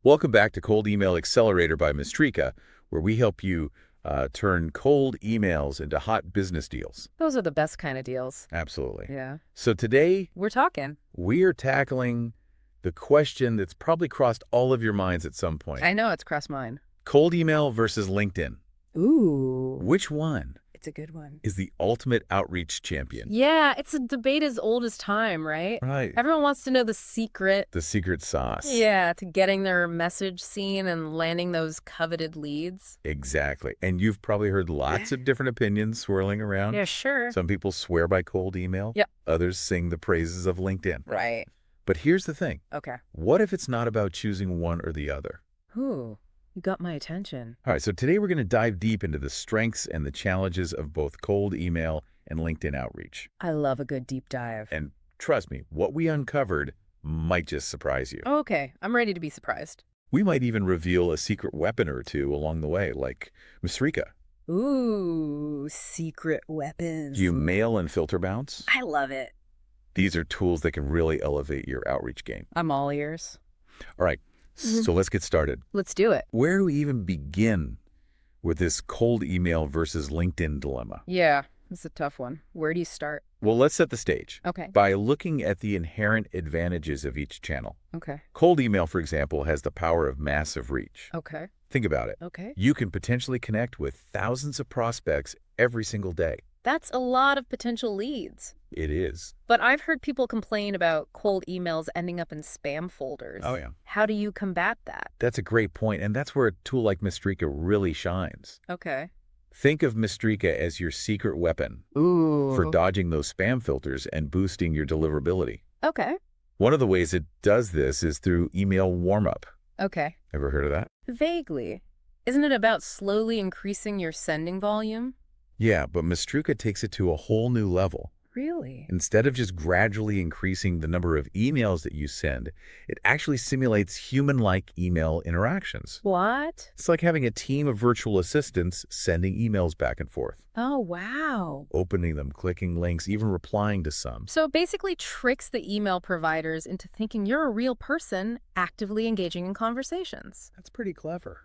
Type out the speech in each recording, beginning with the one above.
Welcome back to Cold Email Accelerator by Mistrika, where we help you turn cold emails into hot business deals. Those are the best kind of deals. Absolutely. Yeah. So today, We're talking. we are tackling the question that's probably crossed all of your minds at some point. I know it's crossed mine. Cold email versus LinkedIn. Ooh. Which one It's a good one. is the ultimate outreach champion? Yeah, it's a debate as old as time, right? Right. Everyone wants to know the secret. The secret sauce. Yeah, to getting their message seen and landing those coveted leads. Exactly. And you've probably heard lots of different opinions swirling around. Yeah, sure. Some people swear by cold email. Yep. Others sing the praises of LinkedIn. Right. But here's the thing. Okay. What if it's not about choosing one or the other? Ooh, you got my attention. All right, so today we're going to dive deep into the strengths and the challenges of both cold email and LinkedIn outreach. I love a good deep dive. And trust me, what we uncovered might just surprise you. Okay, I'm ready to be surprised. We might even reveal a secret weapon or two along the way, like Mistrika. Ooh, secret weapons. Do you mail and filter bounce? I love it. These are tools that can really elevate your outreach game. I'm all ears. All right, so let's get started. Let's do it. Where do we even begin with this cold email versus LinkedIn dilemma? Yeah, it's a tough one. Where do you start? Well, let's set the stage Okay. by looking at the inherent advantages of each channel. Okay. Cold email, for example, has the power of massive reach. Okay. Think about it. Okay. You can potentially connect with thousands of prospects every single day. That's a lot of potential leads. It is. But I've heard people complain about cold emails ending up in spam folders. Oh, yeah. How do you combat that? That's a great point, and that's where a tool like Mistrika really shines. Okay. Think of Mistrika as your secret weapon Ooh. for dodging those spam filters and boosting your deliverability. Okay. One of the ways it does this is through email warm-up. Okay. Ever heard of that? Vaguely. Isn't it about slowly increasing your sending volume? Yeah, but Mistrika takes it to a whole new level. Really? Instead of just gradually increasing the number of emails that you send, it actually simulates human-like email interactions. What? It's like having a team of virtual assistants sending emails back and forth, Oh, wow. opening them, clicking links, even replying to some. So it basically tricks the email providers into thinking you're a real person actively engaging in conversations. That's pretty clever.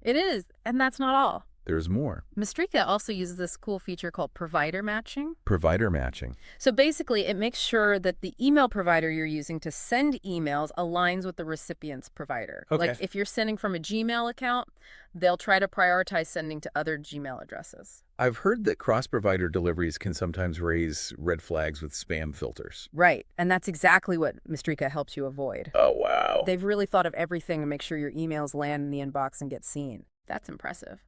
It is, and that's not all. There's more. Mistrika also uses this cool feature called provider matching. Provider matching. So basically, it makes sure that the email provider you're using to send emails aligns with the recipient's provider. Okay. Like if you're sending from a Gmail account, they'll try to prioritize sending to other Gmail addresses. I've heard that cross-provider deliveries can sometimes raise red flags with spam filters. Right, and that's exactly what Mistrika helps you avoid. Oh, wow. They've really thought of everything to make sure your emails land in the inbox and get seen. That's impressive.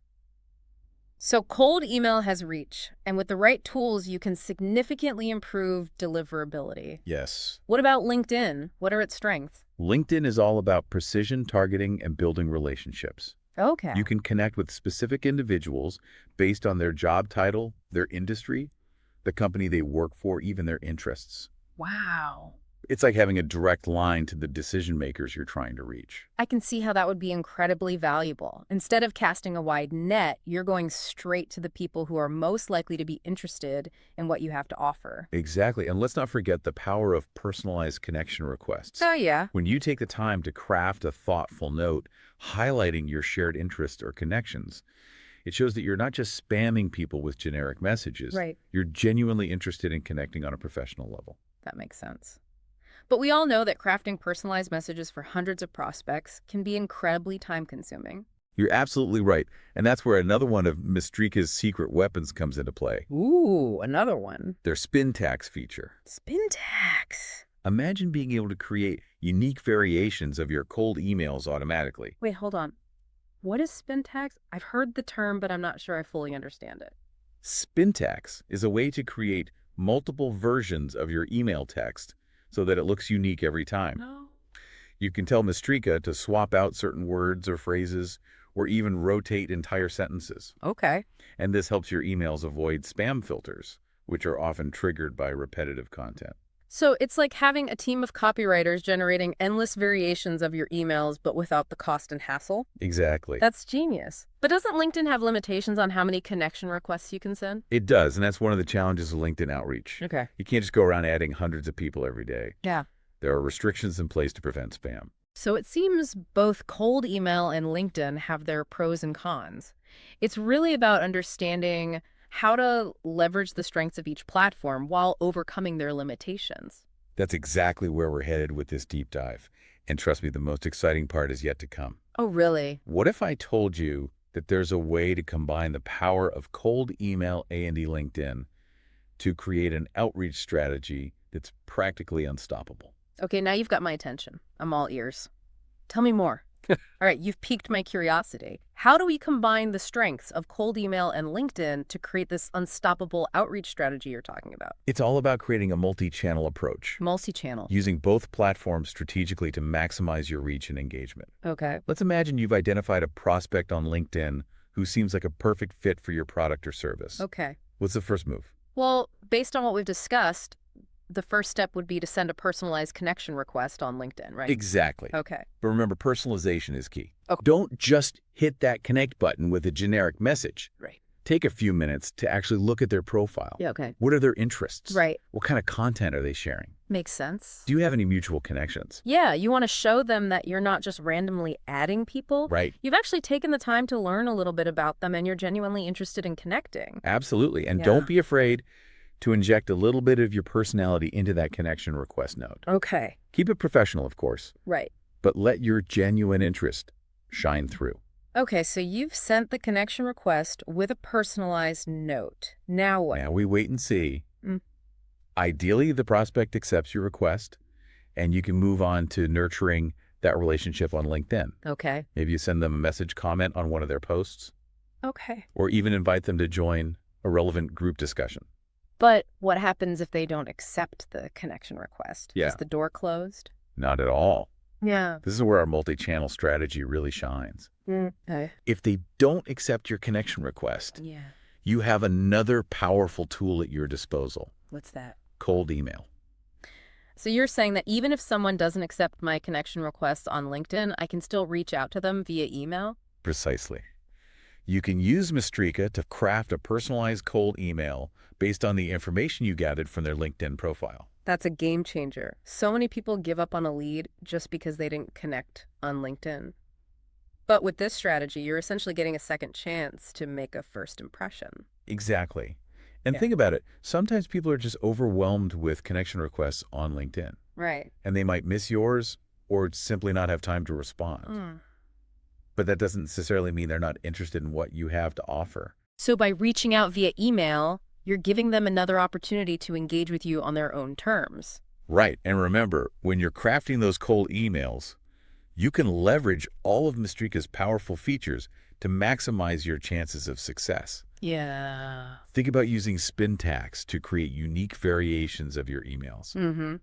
So cold email has reach, and with the right tools, you can significantly improve deliverability. Yes. What about LinkedIn? What are its strengths? LinkedIn is all about precision targeting and building relationships. Okay. You can connect with specific individuals based on their job title, their industry, the company they work for, even their interests. Wow. It's like having a direct line to the decision makers you're trying to reach. I can see how that would be incredibly valuable. Instead of casting a wide net, you're going straight to the people who are most likely to be interested in what you have to offer. Exactly. And let's not forget the power of personalized connection requests. Oh, yeah. When you take the time to craft a thoughtful note highlighting your shared interests or connections, it shows that you're not just spamming people with generic messages. Right. You're genuinely interested in connecting on a professional level. That makes sense. But we all know that crafting personalized messages for hundreds of prospects can be incredibly time-consuming. You're absolutely right. And that's where another one of Mistrika's secret weapons comes into play. Ooh, another one. Their spin tags feature. Spin tags. Imagine being able to create unique variations of your cold emails automatically. Wait, hold on. What is spin tags? I've heard the term, but I'm not sure I fully understand it. Spin tags is a way to create multiple versions of your email text so that it looks unique every time. No. You can tell Mistrika to swap out certain words or phrases or even rotate entire sentences. Okay. And this helps your emails avoid spam filters, which are often triggered by repetitive content. So it's like having a team of copywriters generating endless variations of your emails, but without the cost and hassle. Exactly. That's genius. But doesn't LinkedIn have limitations on how many connection requests you can send? It does, and that's one of the challenges of LinkedIn outreach. Okay. You can't just go around adding hundreds of people every day. Yeah. There are restrictions in place to prevent spam. So it seems both cold email and LinkedIn have their pros and cons. It's really about understanding how to leverage the strengths of each platform while overcoming their limitations. That's exactly where we're headed with this deep dive. And trust me, the most exciting part is yet to come. Oh, really? What if I told you that there's a way to combine the power of cold email and LinkedIn to create an outreach strategy that's practically unstoppable? Okay, now you've got my attention. I'm all ears. Tell me more. All right, you've piqued my curiosity. How do we combine the strengths of cold email and LinkedIn to create this unstoppable outreach strategy you're talking about? It's all about creating a multi-channel approach, Multi-channel. using both platforms strategically to maximize your reach and engagement. Okay. Let's imagine you've identified a prospect on LinkedIn who seems like a perfect fit for your product or service. Okay. What's the first move? Well, based on what we've discussed, the first step would be to send a personalized connection request on LinkedIn, right? Exactly. Okay. But remember, personalization is key. Okay. Don't just hit that connect button with a generic message. Right. Take a few minutes to actually look at their profile. Yeah, okay. What are their interests? Right. What kind of content are they sharing? Makes sense. Do you have any mutual connections? Yeah, you want to show them that you're not just randomly adding people. Right. You've actually taken the time to learn a little bit about them and you're genuinely interested in connecting. Absolutely. And Yeah. don't be afraid to inject a little bit of your personality into that connection request note. Okay. Keep it professional, of course, Right. but let your genuine interest shine through. Okay, so you've sent the connection request with a personalized note. Now what? Now we wait and see. Mm. Ideally, the prospect accepts your request, and you can move on to nurturing that relationship on LinkedIn. Okay. Maybe you send them a message comment on one of their posts, Okay. or even invite them to join a relevant group discussion. But what happens if they don't accept the connection request? Yeah. Is the door closed? Not at all. Yeah. This is where our multi-channel strategy really shines. Okay. If they don't accept your connection request, Yeah. you have another powerful tool at your disposal: What's that? cold email. So you're saying that even if someone doesn't accept my connection request on LinkedIn, I can still reach out to them via email? Precisely. You can use Mistrika to craft a personalized cold email based on the information you gathered from their LinkedIn profile. That's a game changer. So many people give up on a lead just because they didn't connect on LinkedIn. But with this strategy, you're essentially getting a second chance to make a first impression. Exactly. And Yeah. think about it. Sometimes people are just overwhelmed with connection requests on LinkedIn, Right. and they might miss yours or simply not have time to respond. But that doesn't necessarily mean they're not interested in what you have to offer. So by reaching out via email, you're giving them another opportunity to engage with you on their own terms. Right. And remember, when you're crafting those cold emails, you can leverage all of Mistrika's powerful features to maximize your chances of success. Yeah. Think about using spin tags to create unique variations of your emails. Mm-hmm.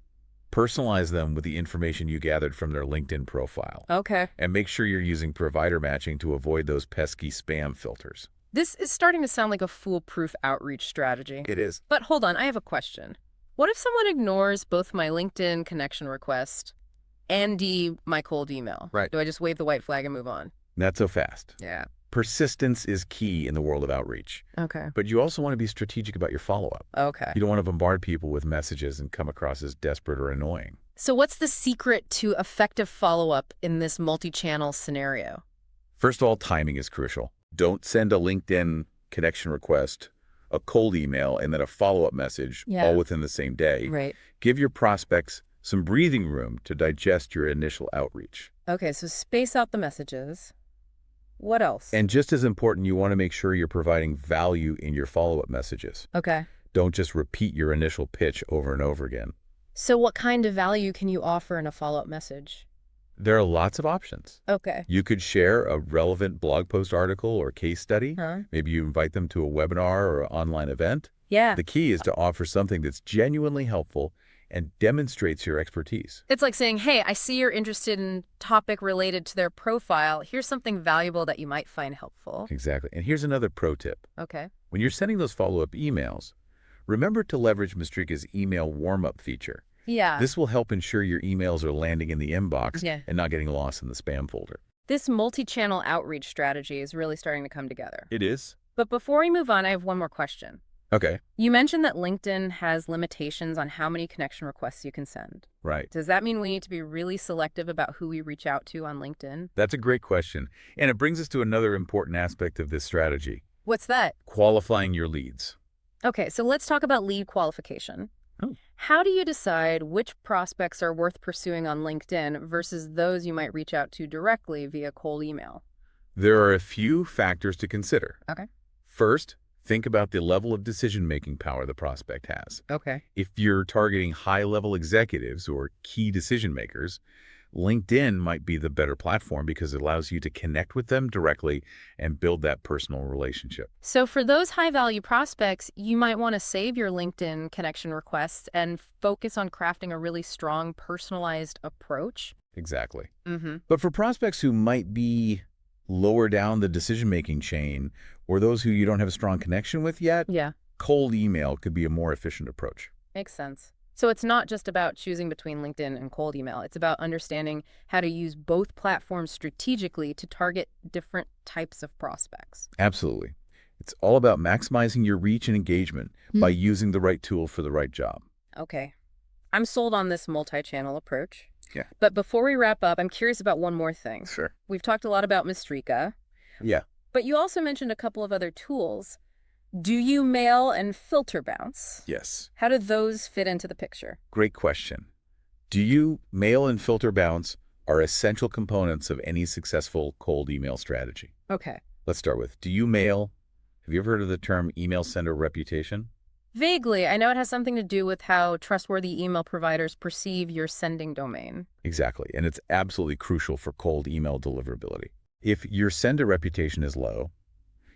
Personalize them with the information you gathered from their LinkedIn profile. Okay. And make sure you're using provider matching to avoid those pesky spam filters. This is starting to sound like a foolproof outreach strategy. It is. But hold on, I have a question. What if someone ignores both my LinkedIn connection request and my cold email? Right. Do I just wave the white flag and move on? Not so fast. Yeah. Persistence is key in the world of outreach. Okay. But you also want to be strategic about your follow-up. Okay. You don't want to bombard people with messages and come across as desperate or annoying. So what's the secret to effective follow-up in this multi-channel scenario? First of all, timing is crucial. Don't send a LinkedIn connection request, a cold email, and then a follow-up message all within the same day. Right. Give your prospects some breathing room to digest your initial outreach. Okay, so space out the messages. What else? And just as important, you want to make sure you're providing value in your follow-up messages. Okay. Don't just repeat your initial pitch over and over again. So what kind of value can you offer in a follow-up message? There are lots of options. Okay. You could share a relevant blog post article or case study. Huh? Maybe you invite them to a webinar or an online event. Yeah. The key is to offer something that's genuinely helpful and demonstrates your expertise. It's like saying, hey, I see you're interested in topic related to their profile. Here's something valuable that you might find helpful. Exactly. And here's another pro tip. Okay. When you're sending those follow-up emails, remember to leverage Mistrika's email warm-up feature. Yeah. This will help ensure your emails are landing in the inbox Yeah. and not getting lost in the spam folder. This multi-channel outreach strategy is really starting to come together. It is. But before we move on, I have one more question. Okay. You mentioned that LinkedIn has limitations on how many connection requests you can send. Right. Does that mean we need to be really selective about who we reach out to on LinkedIn? That's a great question. And it brings us to another important aspect of this strategy, What's that? qualifying your leads. Okay, so let's talk about lead qualification. Oh. How do you decide which prospects are worth pursuing on LinkedIn versus those you might reach out to directly via cold email? There are a few factors to consider. Okay. First, think about the level of decision-making power the prospect has. Okay. If you're targeting high-level executives or key decision makers, LinkedIn might be the better platform because it allows you to connect with them directly and build that personal relationship. So for those high-value prospects, you might want to save your LinkedIn connection requests and focus on crafting a really strong, personalized approach. Exactly. Mm-hmm. But for prospects who might be lower down the decision-making chain or those who you don't have a strong connection with yet, Yeah, cold email could be a more efficient approach. makes sense. So it's not just about choosing between LinkedIn and cold email. It's about understanding how to use both platforms strategically to target different types of prospects. Absolutely. It's all about maximizing your reach and engagement by using the right tool for the right job. Okay. I'm sold on this multi-channel approach. Yeah. But before we wrap up, I'm curious about one more thing. Sure. We've talked a lot about Mistrika, Yeah. but you also mentioned a couple of other tools. Do you mail and filter bounce? Yes. How do those fit into the picture? Great question. Do you mail and filter bounce are essential components of any successful cold email strategy. Okay. Let's start with, do you mail? Have you ever heard of the term email sender reputation? Vaguely, I know it has something to do with how trustworthy email providers perceive your sending domain. Exactly, and it's absolutely crucial for cold email deliverability. If your sender reputation is low,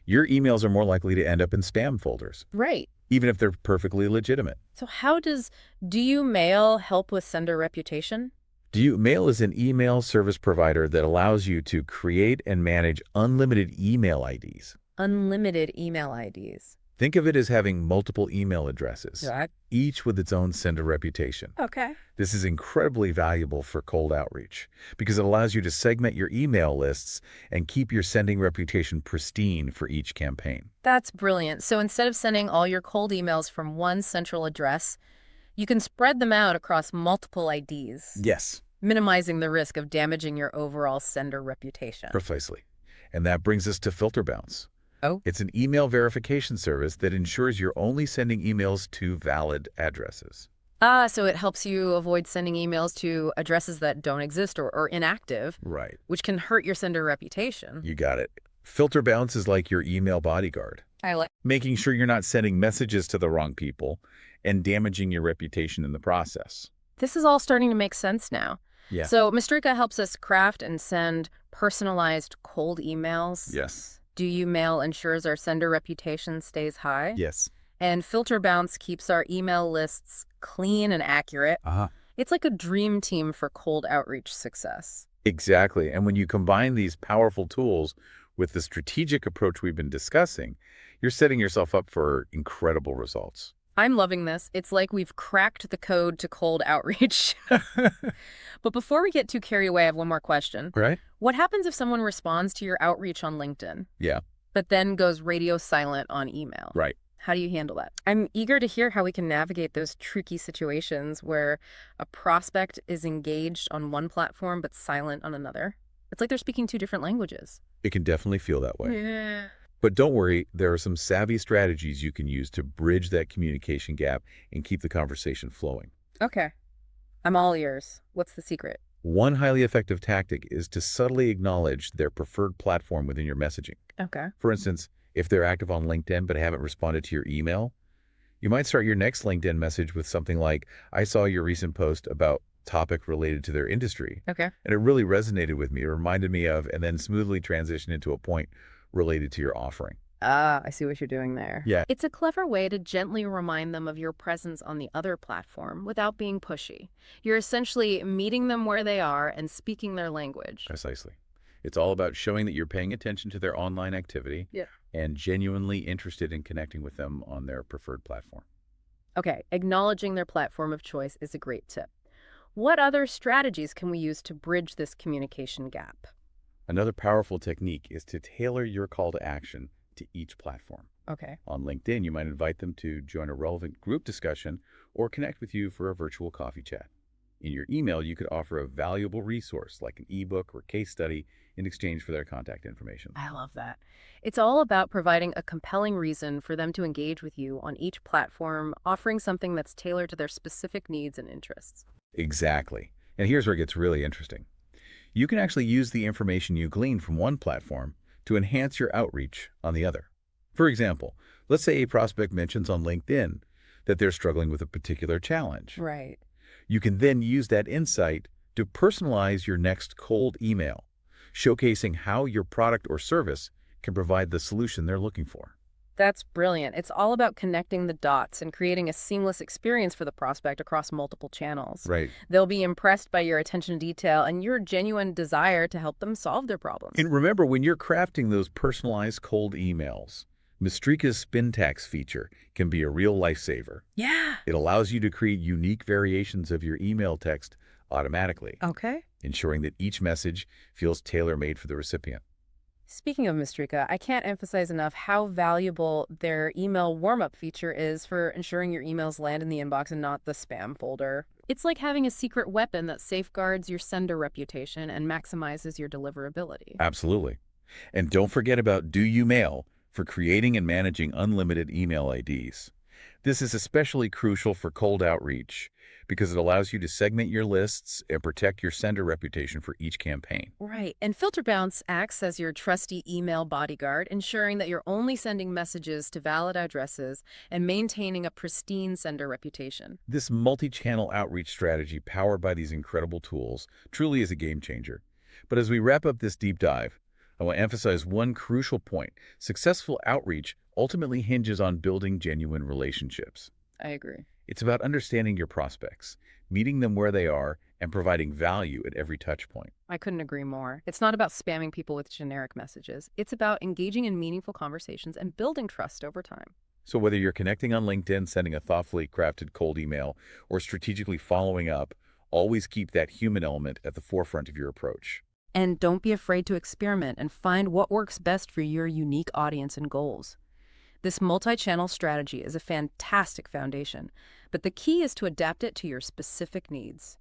your emails are more likely to end up in spam folders, Right. even if they're perfectly legitimate. So how does Do You Mail help with sender reputation? Mail is an email service provider that allows you to create and manage unlimited email IDs. Unlimited email IDs. Think of it as having multiple email addresses, Right. each with its own sender reputation. Okay. This is incredibly valuable for cold outreach because it allows you to segment your email lists and keep your sending reputation pristine for each campaign. That's brilliant. So instead of sending all your cold emails from one central address, you can spread them out across multiple IDs, Yes, minimizing the risk of damaging your overall sender reputation. precisely. And that brings us to Filter Bounce. Oh. It's an email verification service that ensures you're only sending emails to valid addresses. So it helps you avoid sending emails to addresses that don't exist or inactive, Right. which can hurt your sender reputation. You got it. Filter Bounce is like your email bodyguard, I like. making sure you're not sending messages to the wrong people and damaging your reputation in the process. This is all starting to make sense now. Yeah. So Mistrika helps us craft and send personalized cold emails. Yes. Do You Mail ensures our sender reputation stays high. Yes. And Filter Bounce keeps our email lists clean and accurate. Uh-huh. It's like a dream team for cold outreach success. Exactly. And when you combine these powerful tools with the strategic approach we've been discussing, you're setting yourself up for incredible results. I'm loving this. It's like we've cracked the code to cold outreach. But before we get too carried away, I have one more question. Right? What happens if someone responds to your outreach on LinkedIn, Yeah. but then goes radio silent on email? Right. How do you handle that? I'm eager to hear how we can navigate those tricky situations where a prospect is engaged on one platform but silent on another. It's like they're speaking two different languages. It can definitely feel that way. Yeah. But don't worry, there are some savvy strategies you can use to bridge that communication gap and keep the conversation flowing. Okay. I'm all ears. What's the secret? One highly effective tactic is to subtly acknowledge their preferred platform within your messaging. Okay. For instance, if they're active on LinkedIn but haven't responded to your email, you might start your next LinkedIn message with something like, I saw your recent post about topic related to their industry, Okay. and it really resonated with me. It reminded me of, and then smoothly transition into a point related to your offering. Ah, I see what you're doing there. Yeah. It's a clever way to gently remind them of your presence on the other platform without being pushy. You're essentially meeting them where they are and speaking their language. Precisely. It's all about showing that you're paying attention to their online activity and genuinely interested in connecting with them on their preferred platform. Okay, acknowledging their platform of choice is a great tip. What other strategies can we use to bridge this communication gap? Another powerful technique is to tailor your call to action to each platform. Okay. On LinkedIn, you might invite them to join a relevant group discussion or connect with you for a virtual coffee chat. In your email, you could offer a valuable resource like an ebook or case study in exchange for their contact information. I love that. It's all about providing a compelling reason for them to engage with you on each platform, offering something that's tailored to their specific needs and interests. Exactly. And here's where it gets really interesting. You can actually use the information you glean from one platform to enhance your outreach on the other. For example, let's say a prospect mentions on LinkedIn that they're struggling with a particular challenge. Right. You can then use that insight to personalize your next cold email, showcasing how your product or service can provide the solution they're looking for. That's brilliant. It's all about connecting the dots and creating a seamless experience for the prospect across multiple channels. Right. They'll be impressed by your attention to detail and your genuine desire to help them solve their problems. And remember, when you're crafting those personalized cold emails, Mistrika's spin tax feature can be a real lifesaver. Yeah. It allows you to create unique variations of your email text automatically, Okay. ensuring that each message feels tailor-made for the recipient. Speaking of Mistrika, I can't emphasize enough how valuable their email warm-up feature is for ensuring your emails land in the inbox and not the spam folder. It's like having a secret weapon that safeguards your sender reputation and maximizes your deliverability. Absolutely. And don't forget about Do You Mail for creating and managing unlimited email IDs. This is especially crucial for cold outreach because it allows you to segment your lists and protect your sender reputation for each campaign. Right. And Filter Bounce acts as your trusty email bodyguard, ensuring that you're only sending messages to valid addresses and maintaining a pristine sender reputation. This multi-channel outreach strategy powered by these incredible tools truly is a game changer. But as we wrap up this deep dive, I want to emphasize one crucial point. Successful outreach ultimately hinges on building genuine relationships. I agree. It's about understanding your prospects, meeting them where they are, and providing value at every touch point. I couldn't agree more. It's not about spamming people with generic messages. It's about engaging in meaningful conversations and building trust over time. So whether you're connecting on LinkedIn, sending a thoughtfully crafted cold email, or strategically following up, always keep that human element at the forefront of your approach. And don't be afraid to experiment and find what works best for your unique audience and goals. This multi-channel strategy is a fantastic foundation, but the key is to adapt it to your specific needs.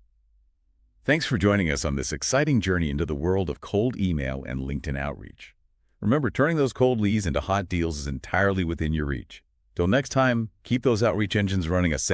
Thanks for joining us on this exciting journey into the world of cold email and LinkedIn outreach. Remember, turning those cold leads into hot deals is entirely within your reach. Till next time, keep those outreach engines running a